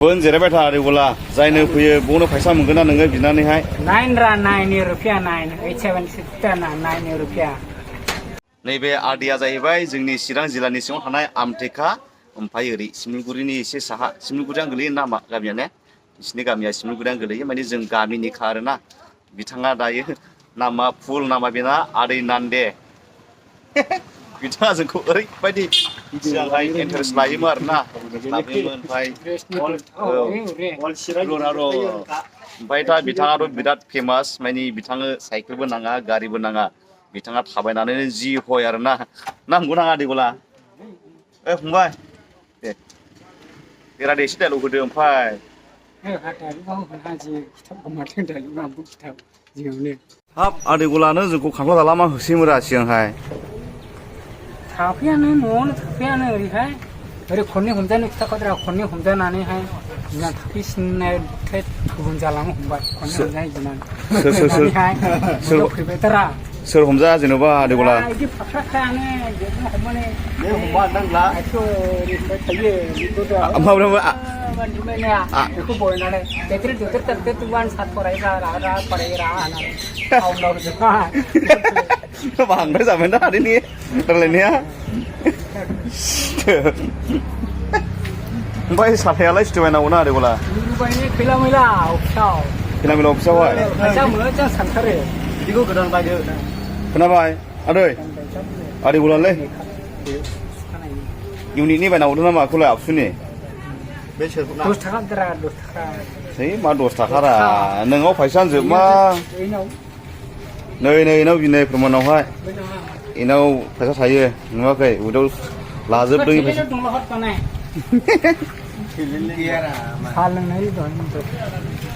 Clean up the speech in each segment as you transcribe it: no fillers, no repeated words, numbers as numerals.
बन जेरायबाय था रेगुला जायनो फैयो बावनो फैसा मोनगोन ना नोङो बिनानैहाय 9 रुपया 9 876 रुपया नैबे आदैया जाहैबाय जोंनि चिरां जिल्लानि सिङाव थानाय आमटेका ओमफ्राय ओरै सिमलुगुरिनि एसे साहा सिमलुगुरियानो गोलैयो नामा गामिया ने बिसिनि गामिया सिमलुगुरियानो गोलैयो माने जों गामिनिखा आरोना बिथाङा दायो नामा फुल नामा बेना आदै नान्दे बिथाङा जोंखौ ओरैबायदि सिगांहाय इन्टारेस्ट लायोमोन आरोना लाबोयोमोन ओमफ्राय दा बिथाङाथ' बिराद फेमास माने बिथाङा साइकेलबो नाङा गारिबो नाङा बिथाङा थाबायनानै जि हय आरोना नांगौ नाङा देगला फंबाय दे बेराद एसे डायलग होदो ओमफ्राय हाब आदैगलानो जोंखौ खांख्ला जाला मा होसोयोमोन सिगांहाय थाफैयानो न'आवनो थाफैयानो ओरैहाय ओरै खननै हमजानो खिथाखाद्रा खननै हमजानानैहाय जोंना थाफैसिननाय गुबुन जालांनो हमबाय खननै हमजानाय जोंना फैबायदारा सोर हमजा जेनेबा आदैगला बिदि फाख्राखायानो जेबो हमबानो हमबा नांला थायो बेखौ बयनानै बेथोर दोथोर दोथोर तुवान सात फरायग्रा रागा फरायग्रा होननानै टाउनाव जोंहा बांद्राय जाबाय ना आदैनि रायलायनाया ओमफ्राय साथायालाय सिथबायनांगौ ना आदैगला खैला मैला अफिसाव अफिसावहाय फैसा मोजां सानथारो बिदिखौ गोदान बायदो खोनाबाय आदैगलालै इउनिटनि बायनांगौ नामा खौलाय आबसुनि 10 थाखा द्रा 10 थाखा है मा 10 थाखा रा नोंनाव फैसा जोब मा नै इनाव बिनाय फोरमानावहाय इनाव फैसा थायो नुवाखै उदाव लाजोबदों फैसा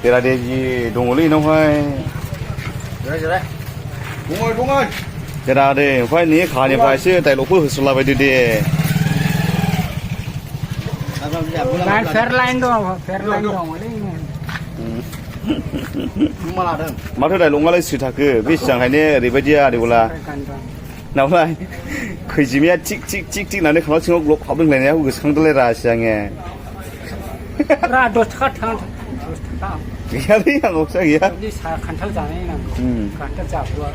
तेरा दे जि दङलै इनावहाय तेरा दे ओमफ्राय नि खानिफ्राय एसे डायलगफोर होसोलाबायदो दे फेरलाइन दं माथो डायलगालाय सोथाखो बेसेबांहायनो ओरैबायदि आदैगला नावलाय खैजिमाया थिक थिक थिक थिक होननानै खानाव सिङाव ग्लब हाबदोंलायनाया गोसोखांदोलाय रासि आङो 10 थाखा गैयालै आंनाव फैसा गैया खान्थाल जानाय नांगौ खान्थाल जाब्रुआ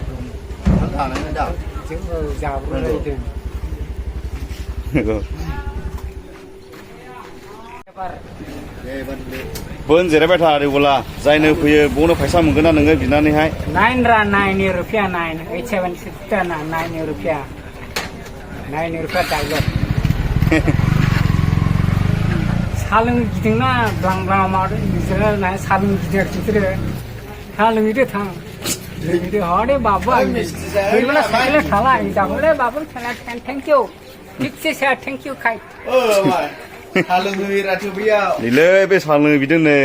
बन जेरायबाय था रेगुला जायनो फैयो बावनो फैसा मोनगोन ना नोङो बिनानैहाय 9 रुपया 9 876 9 रुपया डायलग साहा लोंनो गिदिंना ब्लां ब्लां मादों बिसोरो साहा लोंनो गिदिं बिसोरो साहा लोंहैदो थां लोंहैदो हरे बाबा फैब्ला साइकेल थाला जाबाय बाबा थेंक इउ थिगसे साया थेंक इउ खाय नैलै बे साहा लोङो बिदों नै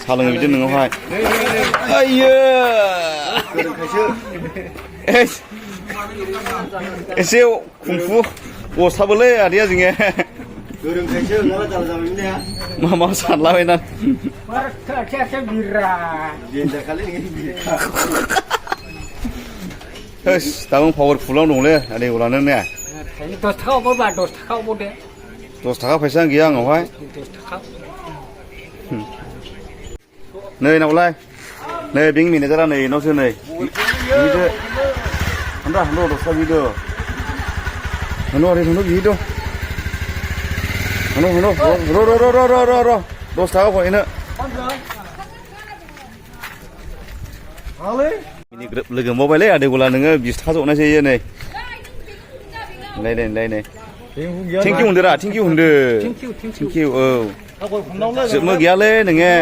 साहा लोङो बिदों नोंनावहाय आइयो एसे खुंफु बस्थाबोलै आदैया जोङो मा सानलाबायना दाबो पावारफुलाव दंलै आदैगलानो ने 10 थाखायावबो 10 थाखायावबो दे 10 थाखा फैसा गैया आंनावहाय 10 थाखा नै नावलाय नै बेंक मेनेजारा नै नावसो नै बिदो हान्दा दस्रा बिदो हान्दा बिदो र 10 थाखा हयनो मिनि ग्रोब लोगो मोनबायलै आदैगला नोङो 20 थाखा जनायसै नै लायनै थेंक इउ होनदोरा थेंक इउ होनदो थेंक इउ औ जोबनो गैयालै नोङो